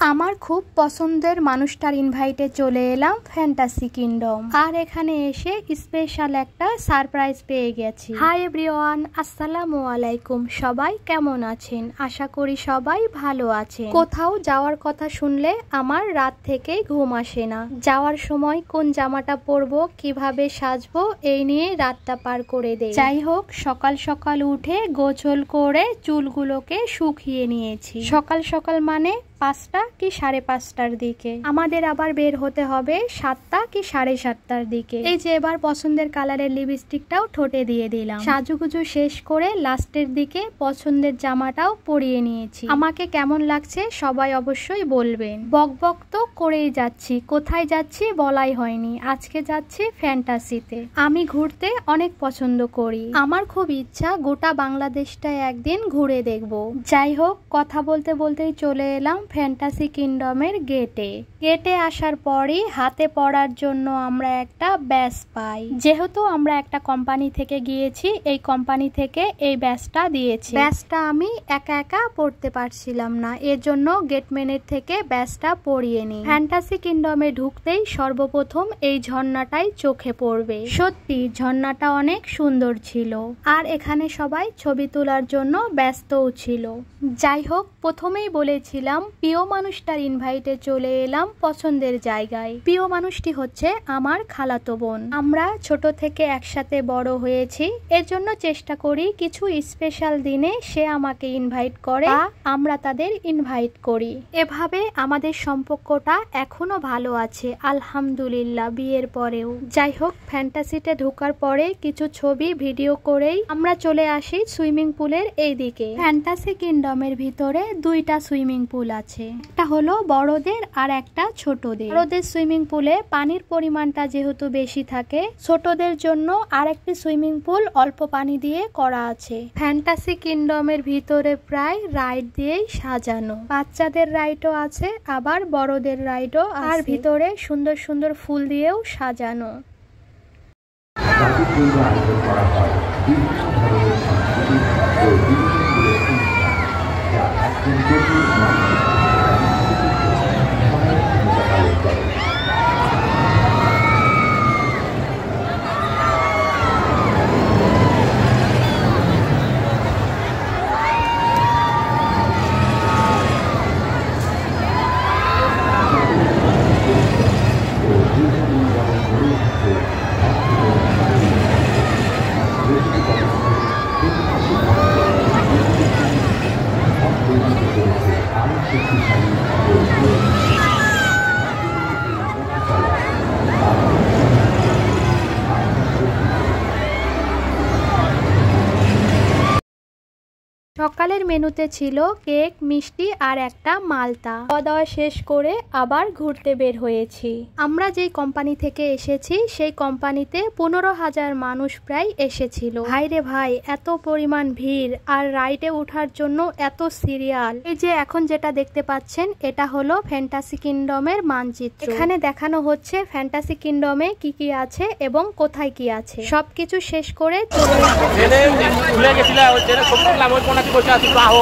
আমার খুব পছন্দের মানুষটার ইনভাইটে চলে এলাম ফ্যান্টাসি কিংডম, আর এখানে এসে স্পেশাল একটা সারপ্রাইজ পেয়ে গেছি। হাই এভরিওয়ান, আসসালামু আলাইকুম। সবাই কেমন আছেন? আশা করি সবাই ভালো আছেন। কোথাও যাওয়ার কথা শুনলে আমার রাত থেকেই ঘুম আসে না। যাওয়ার সময় কোন জামাটা পরবো, কিভাবে সাজবো, এই নিয়ে রাতটা পার করে দেই। যাই হোক, সকাল সকাল উঠে গোসল করে চুলগুলোকে শুকিয়ে নিয়েছি। সকাল সকাল মানে 5টা কি 5:30টার দিকে। আমাদের আবার বের হতে হবে 7টা কি 7:30টার দিকে। এই যে এবার পছন্দের কালারের লিপস্টিকটাও ঠোঁটে দিয়ে দিলাম। সাজুগুজু শেষ করে লাস্টের দিকে পছন্দের জামাটাও পরিয়ে নিয়েছি। আমাকে কেমন লাগছে সবাই অবশ্যই বলবেন। বকবক তো করেই যাচ্ছি, কোথায় যাচ্ছি বলাই হয়নি। আজকে যাচ্ছি ফ্যান্টাসিতে। আমি ঘুরতে অনেক পছন্দ করি। আমার খুব ইচ্ছা গোটা বাংলাদেশটা একদিন ঘুরে দেখব। যাই হোক, কথা বলতে বলতেই চলে এলাম ফ্যান্টাসি কিংডমের গেটে আসার পরই হাতে পড়ার জন্য আমরা একটা ব্যাজ পাই। যেহেতু আমরা একটা কোম্পানি থেকে গিয়েছি, এই কোম্পানি থেকে এই ব্যাজটা দিয়েছে। ব্যাজটা আমি একা একা পড়তে পারছিলাম না, এর জন্য গেটম্যানের থেকে ব্যাজটা পরিয়ে নিই। ফ্যান্টাসি কিংডমে ঢুকতেই সর্বপ্রথম এই ঝর্ণাটাই চোখে পড়বে। সত্যি ঝর্ণাটা অনেক সুন্দর ছিল, আর এখানে সবাই ছবি তোলার জন্য ব্যস্তও ছিল। যাই হোক, প্রথমেই বলেছিলাম প্রিয় মানুষটার ইনভাইটে চলে এলাম পছন্দের জায়গায়। প্রিয় মানুষটি হচ্ছে আমার খালাতো বোন। আমরা ছোট থেকে একসাথে বড় হয়েছি, এর জন্য চেষ্টা করি কিছু স্পেশাল দিনে সে আমাকে ইনভাইট করে বা আমরা তাদের ইনভাইট করি। এভাবে আমাদের সম্পর্কটা এখনো ভালো আছে আলহামদুলিল্লাহ, বিয়ের পরেও। যাই হোক, ফ্যান্টাসিতে ঢোকার পরে কিছু ছবি ভিডিও করেই আমরা চলে আসি সুইমিং পুলের এই দিকে। ফ্যান্টাসি কিংডমের ভিতরে 2টা সুইমিং পুল আছে, একটা হলো বড়দের আর একটা ছোটদের। বড়দের সুইমিং পুলে পানির পরিমাণটা যেহেতু বেশি থাকে, ছোটদের জন্য আরেকটি সুইমিং পুল অল্প পানি দিয়ে করা আছে। ফ্যান্টাসি কিংডমের ভিতরে প্রায় রাইড দিয়েই সাজানো। বাচ্চাদের রাইডও আছে, আবার বড়দের রাইডও, আর ভিতরে সুন্দর সুন্দর ফুল দিয়েও সাজানো। সকালের মেনুতে ছিল কেক, মিষ্টি আর একটা মালটা। খাওয়া দাওয়া শেষ করে আবার ঘুরতে বের হয়েছি। আমরা যেই কোম্পানি থেকে এসেছি সেই কোম্পানিতে 15,000 মানুষ প্রায় এসেছিল। ভাই রে ভাই, এত পরিমাণ ভিড়, আর রাইডে ওঠার জন্য এত সিরিয়াল। এই যে এখন যেটা দেখতে পাচ্ছেন, এটা হলো ফ্যান্টাসি কিংডমের মানচিত্র। এখানে দেখানো হচ্ছে ফ্যান্টাসি কিংডমে কি কি আছে এবং কোথায় কি আছে। সবকিছু শেষ করে বসে আছি বাহো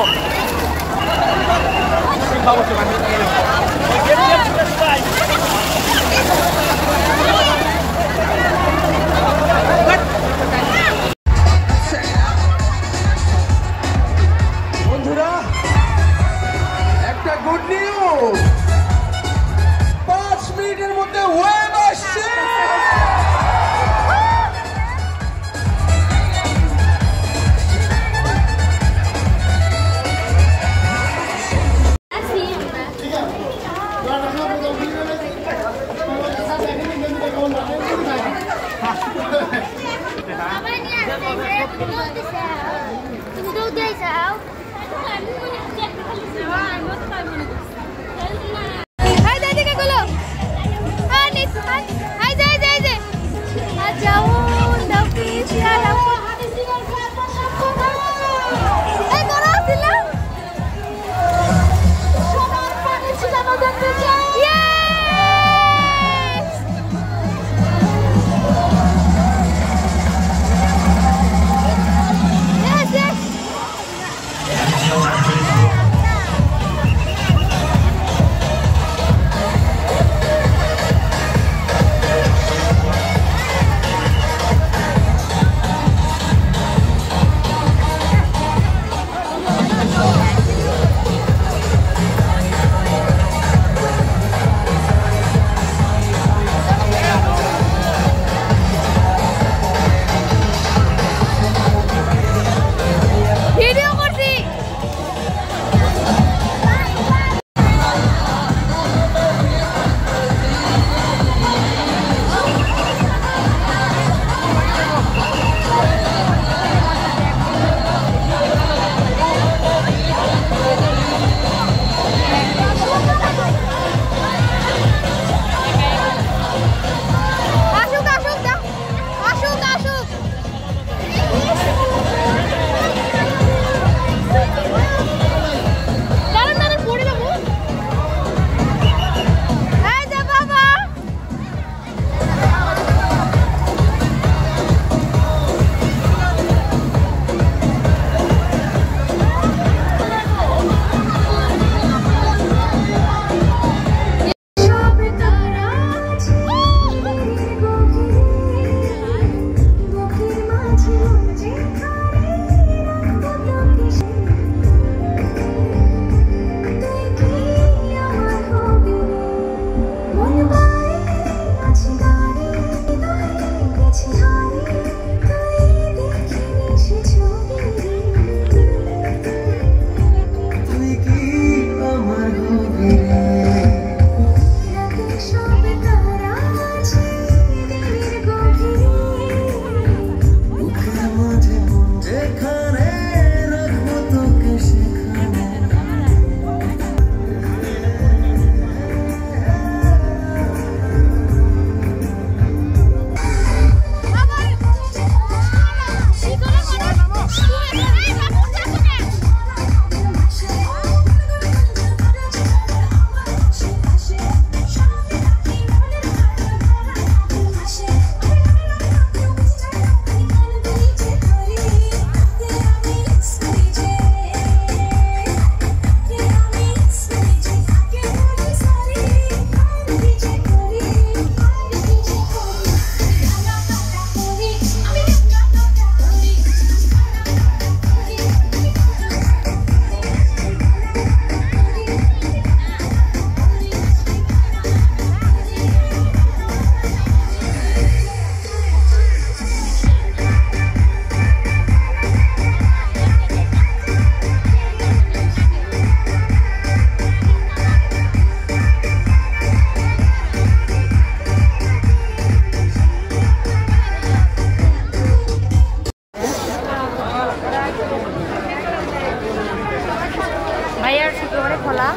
বন্ধুরা, একটা গুড নিউজ, 5 মিনিটের মধ্যে ওয়েব আসছে। একেবারে খোলা।